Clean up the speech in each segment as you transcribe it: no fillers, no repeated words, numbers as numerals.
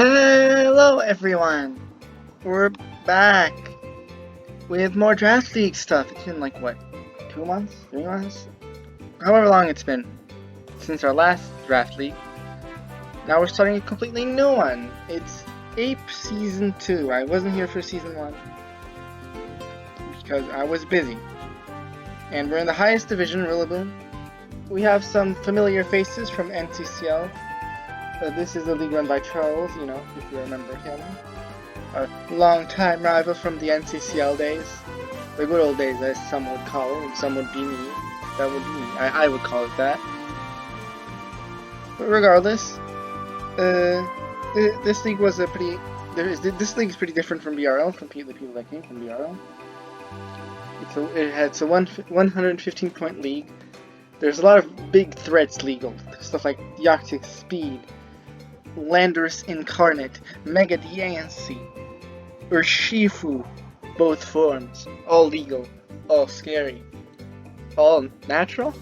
Hello everyone! We're back with more Draft League stuff. It's been like, what, 2 months? 3 months? However long it's been since our last Draft League. Now we're starting a completely new one. It's APE Season 2. I wasn't here for Season 1 because I was busy. And we're in the highest division, Rillaboom. We have some familiar faces from NCCL. This is a league run by Charles, you know, if you remember him. A long-time rival from the NCCL days. The good old days, as some would call it, and some would be me. That would be me. I would call it that. But regardless, this league was a pretty... This league is pretty different from BRL, from the people that came from BRL. It's a 115-point league. There's a lot of big threats legal. Stuff like the Arctic Speed, Landorus Incarnate, Mega DANC, Urshifu, both forms, all legal, all scary, all natural?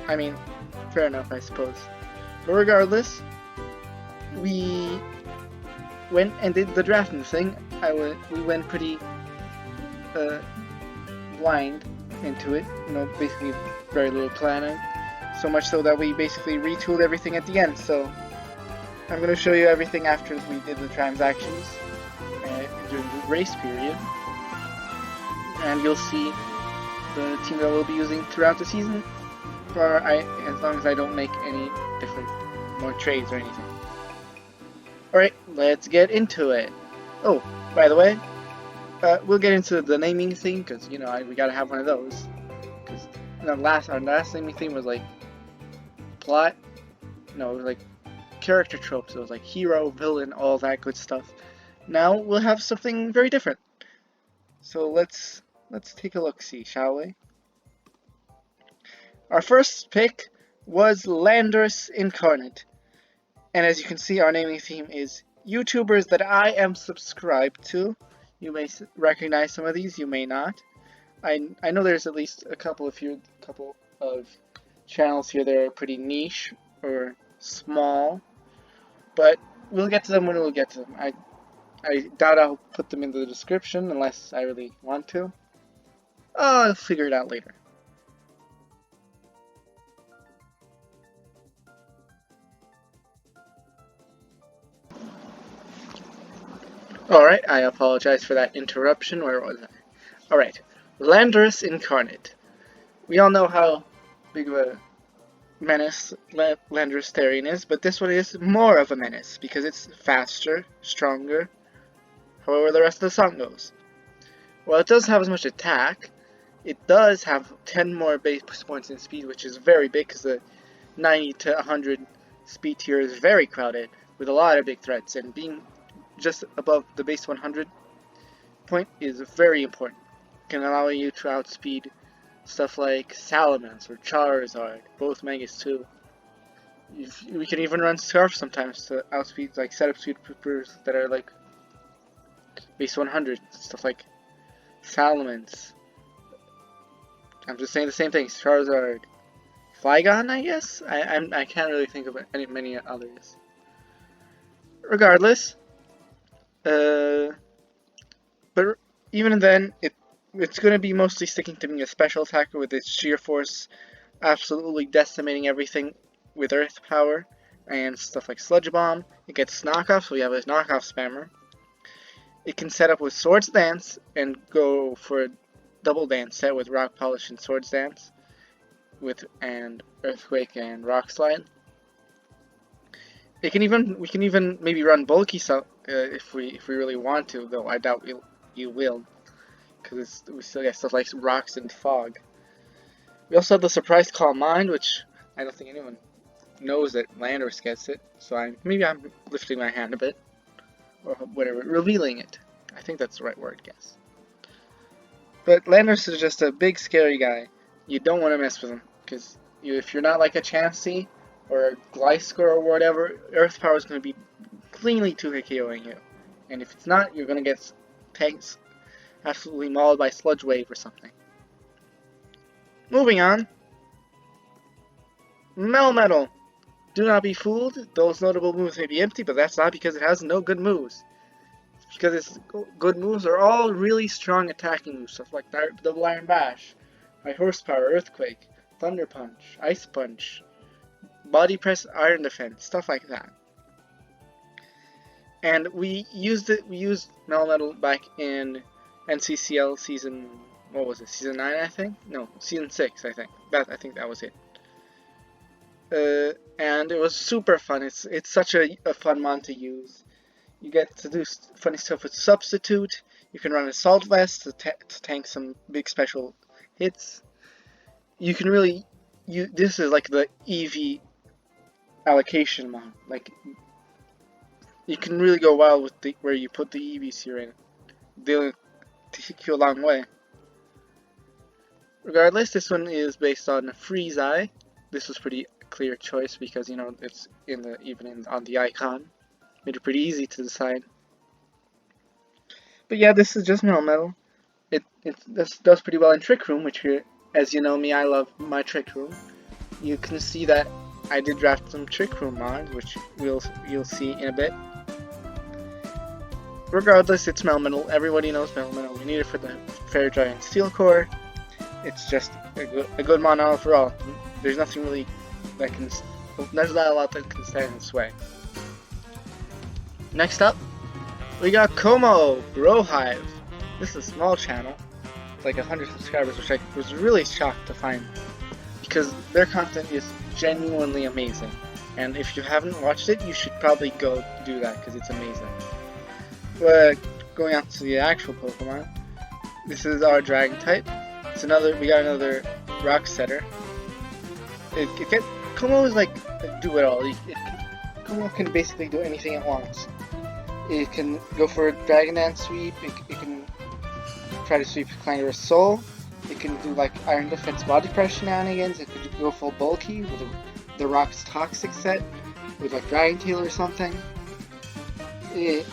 I mean, fair enough, I suppose. But regardless, we went and did the drafting thing. We went pretty blind into it, you know, basically very little planning. So much so that we basically retooled everything at the end. So I'm going to show you everything after we did the transactions during the race period, and you'll see the team that we'll be using throughout the season, as long as I don't make any more trades or anything. Alright, let's get into it. Oh, by the way, we'll get into the naming thing, because, you know, we gotta have one of those. Because our last naming theme was like plot, no, it was like character tropes. It was like hero, villain, all that good stuff. Now we'll have something very different. So let's take a look-see, shall we? Our first pick was Landorus Incarnate, and as you can see, our naming theme is YouTubers that I am subscribed to. You may recognize some of these, you may not. I know there's at least a couple of channels here that are pretty niche or small, but we'll get to them when we'll get to them. I doubt I'll put them in the description unless I really want to. I'll figure it out later. Alright, I apologize for that interruption. Where was I? Alright, Landorus Incarnate. We all know how big of a menace Landorus Therian is, but this one is more of a menace because it's faster, stronger, however the rest of the song goes. While it doesn't have as much attack, it does have 10 more base points in speed, which is very big because the 90 to 100 speed tier is very crowded with a lot of big threats, and being just above the base 100 point is very important. It can allow you to outspeed stuff like Salamence or Charizard, both Megas too. We can even run Scarf sometimes to outspeed like setup speed preppers that are like base 100, stuff like Salamence. I'm just saying the same things. Charizard, Flygon, I guess. I can't really think of many others. Regardless, but even then, it's going to be mostly sticking to being a special attacker with its sheer force, absolutely decimating everything with earth power and stuff like Sludge Bomb. It gets knockoff, so we have a knockoff spammer. It can set up with Swords Dance and go for a double dance set with Rock Polish and Swords Dance, and Earthquake and Rock Slide. We can even maybe run Bulky if we really want to, though I doubt you will, because we still get stuff like Rocks and Fog. We also have the Surprise Calm Mind, which I don't think anyone knows that Landorus gets it, so maybe I'm lifting my hand a bit, or whatever, revealing it. I think that's the right word, guess. But Landorus is just a big scary guy. You don't want to mess with him, because if you're not like a Chansey or a Gliscor or whatever, Earth Power is going to be cleanly 2-KOing you. And if it's not, you're going to get tanks absolutely mauled by Sludge Wave or something. Moving on. Melmetal. do not be fooled. Those notable moves may be empty, but that's not because it has no good moves. It's because its good moves are all really strong attacking moves, stuff like Double Iron Bash, High Horsepower, Earthquake, Thunder Punch, Ice Punch, Body Press, Iron Defense, stuff like that. And we used Melmetal back in NCCL season, what was it, season 9 I think? No, season 6 I think. I think that was it. And it was super fun. It's such a fun mon to use. You get to do funny stuff with Substitute. You can run Assault Vest to tank some big special hits. You can really, this is like the EV allocation mon. Like, you can really go wild with where you put the EVs here in. They'll take you a long way. Regardless, this one is based on Freeze Eye. This was pretty clear choice because, you know, it's on the icon. Made it pretty easy to decide. But yeah, this is just Melmetal. It does pretty well in Trick Room, which, as you know me, I love my Trick Room. You can see that I did draft some Trick Room mods, which you'll see in a bit. Regardless, it's Melmetal. Everybody knows Melmetal. We need it for the Fairy Giant Steel Core. It's just a good mon overall. There's nothing really that can. There's not a lot that can stand in its way. Next up, we got Como Grow Hive. This is a small channel. It's like 100 subscribers, which I was really shocked to find because their content is genuinely amazing. And if you haven't watched it, you should probably go do that because it's amazing. But going on to the actual Pokemon, this is our Dragon type. We got another Rock Setter. Como is like a do-it-all. Como can basically do anything it wants. It can go for a Dragon Dance sweep. It can try to sweep Landorus Soul. It can do like Iron Defense Body Press shenanigans. It could go full bulky with the Rock's Toxic set with like Dragon Tail or something. It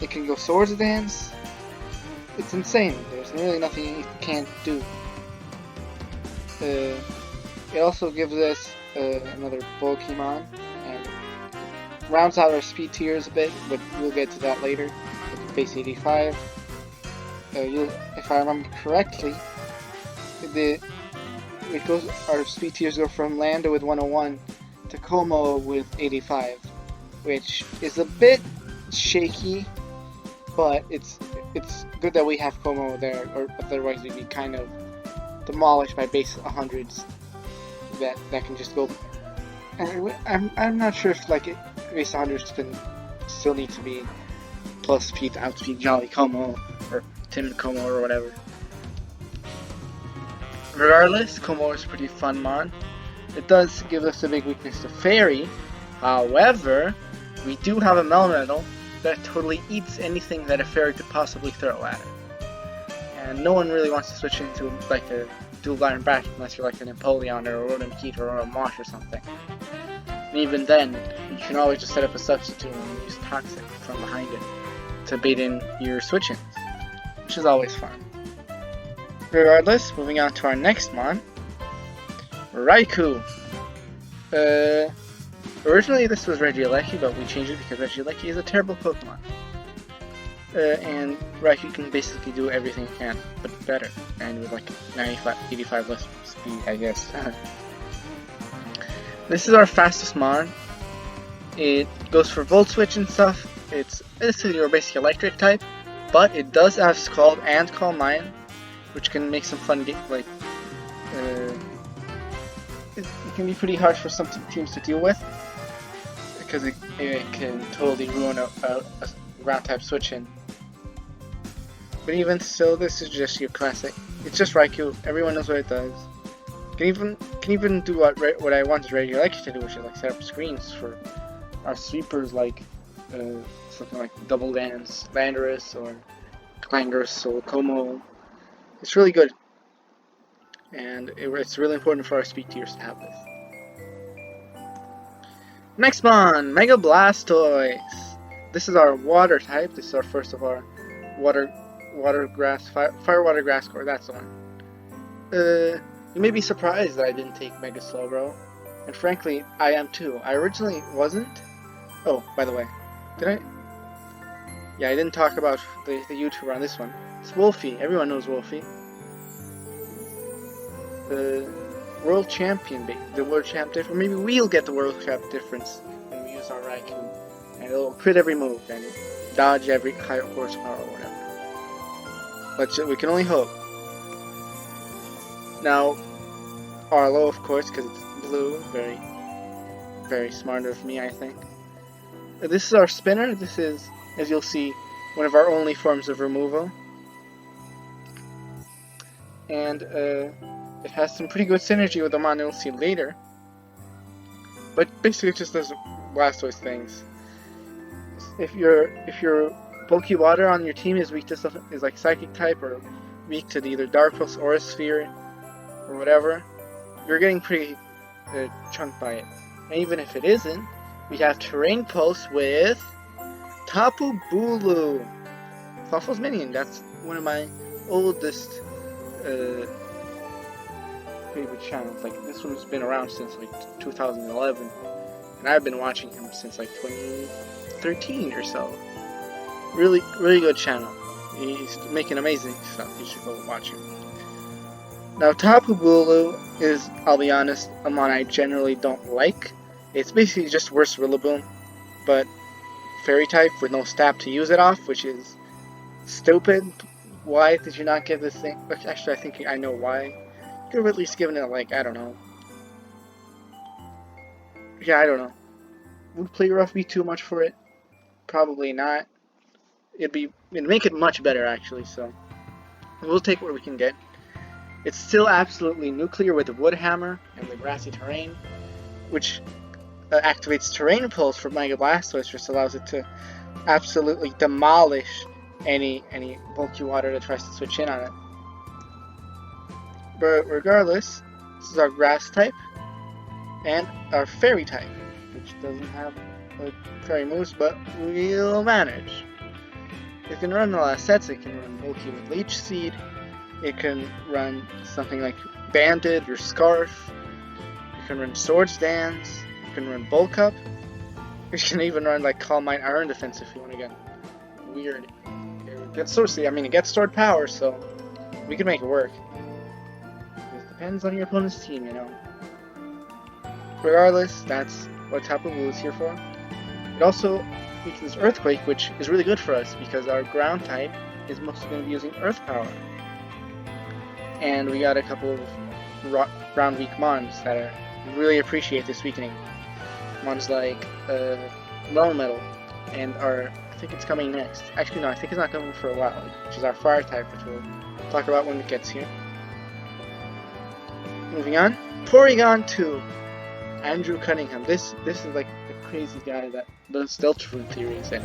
can go Swords Dance. It's insane. There's really nothing it can't do. It also gives us another bulky mon and rounds out our speed tiers a bit, but we'll get to that later with base 85. If I remember correctly, our speed tiers go from Lando with 101 to Como with 85, which is a bit shaky, but it's good that we have Como there, or otherwise we'd be kind of demolished by base 100s that can just go. I'm not sure if like base 100s can still need to be plus speed to outspeed Jolly Como or Timid Como or whatever. Regardless, Como is pretty fun mon. It does give us a big weakness to Fairy. However, we do have a Melmetal that totally eats anything that a Fairy could possibly throw at it. And no one really wants to switch into like a Dual Iron Bash unless you're like an Empoleon or a Rotom Heater or a Mosh or something. And even then, you can always just set up a substitute and use Toxic from behind it to bait in your switch-ins, which is always fun. Regardless, moving on to our next mon, Raikou. Originally this was Regieleki, but we changed it because Regieleki is a terrible Pokemon. And Raikou can basically do everything it can, but better, and with like 85 less speed, I guess. This is our fastest mon. It goes for Volt Switch and stuff. It's your basic electric type, but it does have Scald and Calm Mind, which can make some fun games. Like, it can be pretty harsh for some teams to deal with because it can totally ruin a ground type switch in. But even still, this is just your classic. It's just Raikou. Everyone knows what it does. Can even do what I wanted Regieleki to do, which is like set up screens for our sweepers, like something like Double Dance, Landorus, or Landorus or Como. It's really good, and it's really important for our speed tiers to have this. Next mon, Mega Blastoise. This is our water type. This is our first of our fire water grass core. That's the one. You may be surprised that I didn't take Mega Slowbro. And frankly, I am too. I originally wasn't. Oh, by the way, did I? Yeah, I didn't talk about the YouTuber on this one. It's Wolfie. Everyone knows Wolfie. The world champion, the world champ difference. Maybe we'll get the world champ difference when we use our Raikou. And it'll crit every move and dodge every higher horsepower or whatever. But we can only hope. Now, Arlo, of course, because it's blue. Very, very smart of me, I think. This is our spinner. This is, as you'll see, one of our only forms of removal. And it has some pretty good synergy with the mon you'll see later. But basically it just does Blastoise things. If your bulky water on your team is weak to stuff is like Psychic type or weak to either Dark Pulse or a Sphere or whatever, you're getting pretty chunked by it. And even if it isn't, we have Terrain Pulse with Tapu Bulu. Thoughtful's minion. That's one of my oldest favorite channels. Like, this one's been around since like 2011, and I've been watching him since like 2013 or so. Really, really good channel. He's making amazing stuff. You should go watch him. Now, Tapu Bulu is, I'll be honest, a mon I generally don't like. It's basically just worse Rillaboom, but Fairy type with no stab to use it off, which is stupid. Why did you not give this thing? Actually, I think I know why. You could have at least given it, like, I don't know. Yeah, I don't know. Would Play Rough be too much for it? Probably not. It'd make it much better, actually, so we'll take what we can get. It's still absolutely nuclear with the Wood Hammer and the Grassy Terrain, which activates Terrain Pulse for Mega Blastoise, which allows it to absolutely demolish any bulky water that tries to switch in on it. But regardless, this is our Grass type and our Fairy type, which doesn't have fairy moves, but we'll manage. It can run a lot of sets. It can run bulky with Leech Seed. It can run something like Banded or Scarf. It can run Swords Dance. It can run Bulk Up. It can even run like Calm Mind Iron Defense if you want to get weird. It gets Sword, I mean, it gets Sword Power, so we can make it work. It depends on your opponent's team, you know. Regardless, that's what Tapu Bulu is here for. It also features Earthquake, which is really good for us because our ground type is mostly going to be using Earth Power. And we got a couple of ground weak mons that really appreciate this weakening. Mons like Melmetal and our, I think it's coming next. Actually no, I think it's not coming for a while, which is our Fire type, which we'll talk about when it gets here. Moving on, Porygon 2. Andrew Cunningham. This is like a crazy guy that does Deltarune theories, and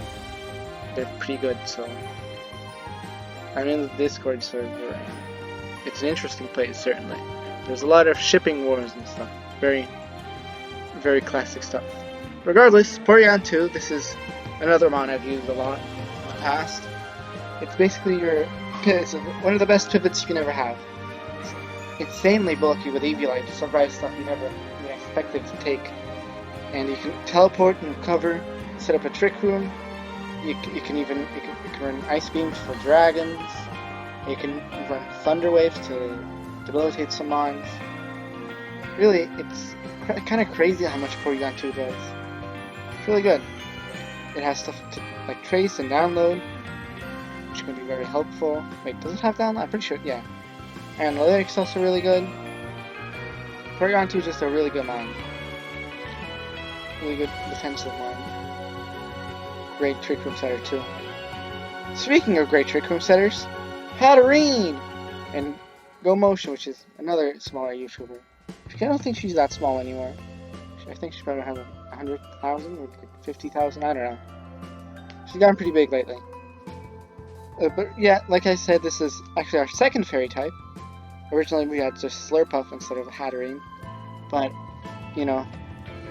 they're pretty good, so I'm in the Discord server, and it's an interesting place, certainly. There's a lot of shipping wars and stuff. Very, very classic stuff. Regardless, Porygon 2, this is another mon I've used a lot in the past. It's basically it's one of the best pivots you can ever have. It's insanely bulky with Eviolite to survive stuff you never expected to take. And you can teleport and cover, set up a Trick Room. You can run Ice Beams for dragons. You can run Thunder Waves to debilitate some mons. Really, it's kind of crazy how much Porygon 2 does. It's really good. It has stuff to like trace and download, which can be very helpful. Wait, does it have download? I'm pretty sure, yeah. Analytics also really good. Porygon 2 is just a really good mon. Really good defensive mon. Great Trick Room setter too. Speaking of great Trick Room setters, Hatterene! And Go Motion, which is another smaller YouTuber. I don't think she's that small anymore. I think she's probably have 100,000 or 50,000, I don't know. She's gotten pretty big lately. But yeah, like I said, this is actually our second fairy type. Originally we had just Slurpuff instead of Hatterene, but, you know,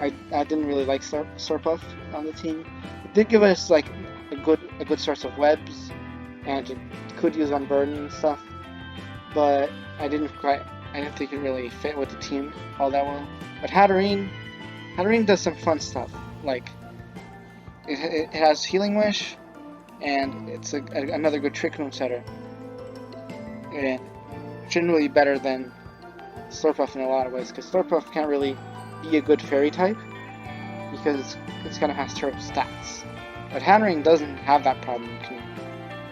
I didn't really like Slurpuff on the team. It did give us like a good source of webs, and it could use Unburden and stuff, but I I don't think it really fit with the team all that well. But Hatterene does some fun stuff. Like, it has Healing Wish, and it's another good Trick Room setter. And generally better than Slurpuff in a lot of ways, because Slurpuff can't really be a good fairy type, because it's kind of has terrible stats. But Hatterene doesn't have that problem.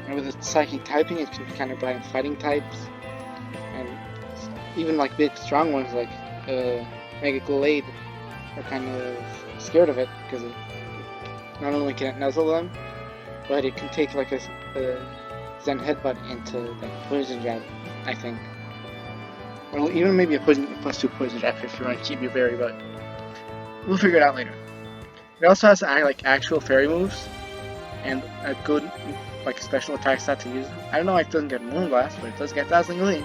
And with its psychic typing, it can kind of blind fighting types, and even like big strong ones like Mega Glade are kind of scared of it, because it not only can it nuzzle them, but it can take like a Zen Headbutt into like Poison Jab, I think. Or even maybe a +2 Poison Jab if you want to keep your berry, but we'll figure it out later. It also has like actual fairy moves and a good like special attack stat to use them. I don't know why it doesn't get Moonblast, but it does get Dazzling Gleam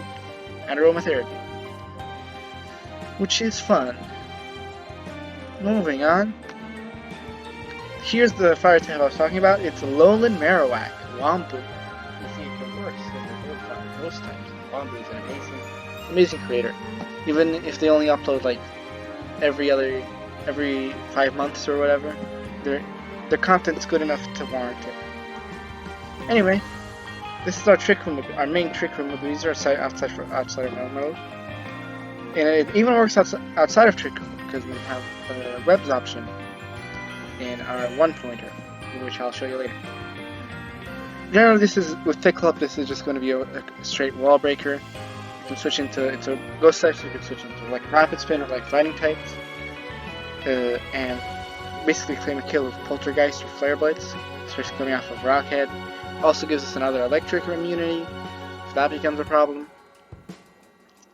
and Aromatherapy, which is fun. Moving on. Here's the fire type I was talking about. It's Alolan Marowak, Wombu. You see, it can work. So they're both fire, those types. Wombu is an amazing creator. Even if they only upload like every 5 months or whatever, their content's good enough to warrant it. Anyway, this is our main Trick Room abuser outside of Melmetal. And it even works outside of Trick Room, because we have a Webs option in our 1-pointer, which I'll show you later. Generally, with Thick Club, this is just going to be a straight wall breaker. You can switch into Ghost types, you can switch into like Rapid Spin or like Fighting types, and basically claim a kill with Poltergeist or Flare Blitz, especially coming off of Rockhead. Also gives us another Electric immunity, if that becomes a problem.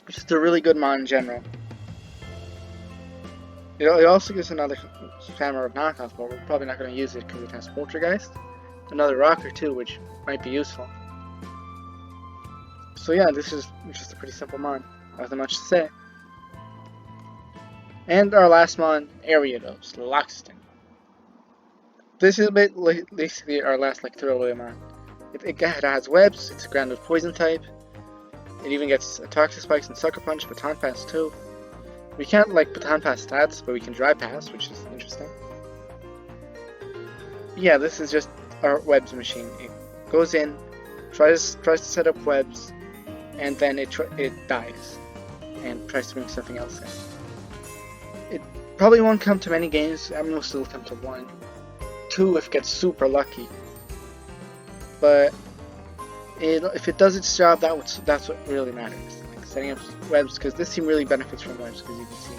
It's just a really good mon in general. It also gives another Spammer of knockoff, but we're probably not going to use it because it has Poltergeist. Another Rocker too, which might be useful. So yeah, this is just a pretty simple mon. Nothing much to say. And our last mon, Ariados, Lockstep. This is basically our last like throwaway mon. It has Webs, it's a grounded Poison type. It even gets Toxic Spikes and Sucker Punch, Baton Pass too. We can't like Baton Pass stats, but we can Dry Pass, which is interesting. Yeah, this is just our Webs machine. It goes in, tries to set up Webs, and then it dies, and tries to bring something else in. It probably won't come to many games. I mean, it'll still come to 1, 2 if it gets super lucky. But if it does its job, that's what really matters. Like setting up Webs, because this team really benefits from Webs, because you can see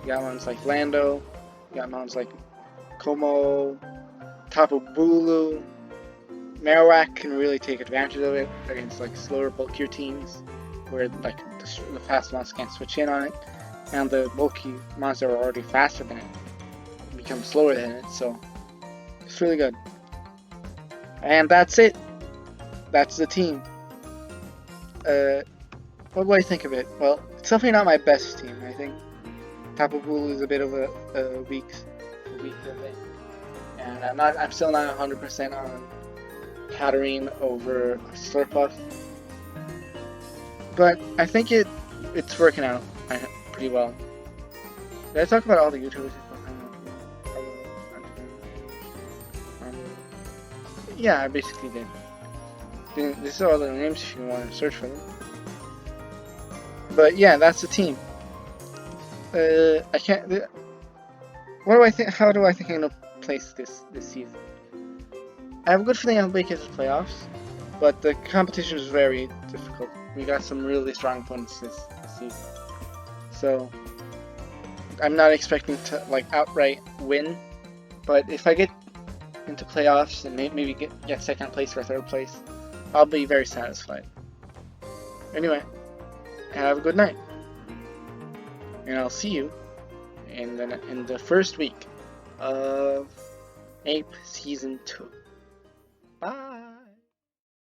you got ones like Lando, you got ones like Como, Tapu Bulu. Marowak can really take advantage of it against like slower, bulkier teams, where like the fast ones can't switch in on it, and the bulky monsters are already faster than it become slower than it. So it's really good. And that's it. That's the team. What do I think of it? Well, it's definitely not my best team. I think Tapu Bulu is a bit of a weak thing, and I'm still not 100% on Hatterene over Slurpuff, but I think it's working out pretty well. Did I talk about all the YouTubers? Yeah, I basically did. This is all the names if you want to search for them. But yeah, that's the team. I can't. What do I think? How do I think I'm gonna place this season? I have a good feeling I'll make it to the playoffs, but the competition is very difficult. We got some really strong opponents this season, so I'm not expecting to like outright win. But if I get into playoffs and maybe get second place or third place, I'll be very satisfied. Anyway, have a good night, and I'll see you in the first week of APE Season 2.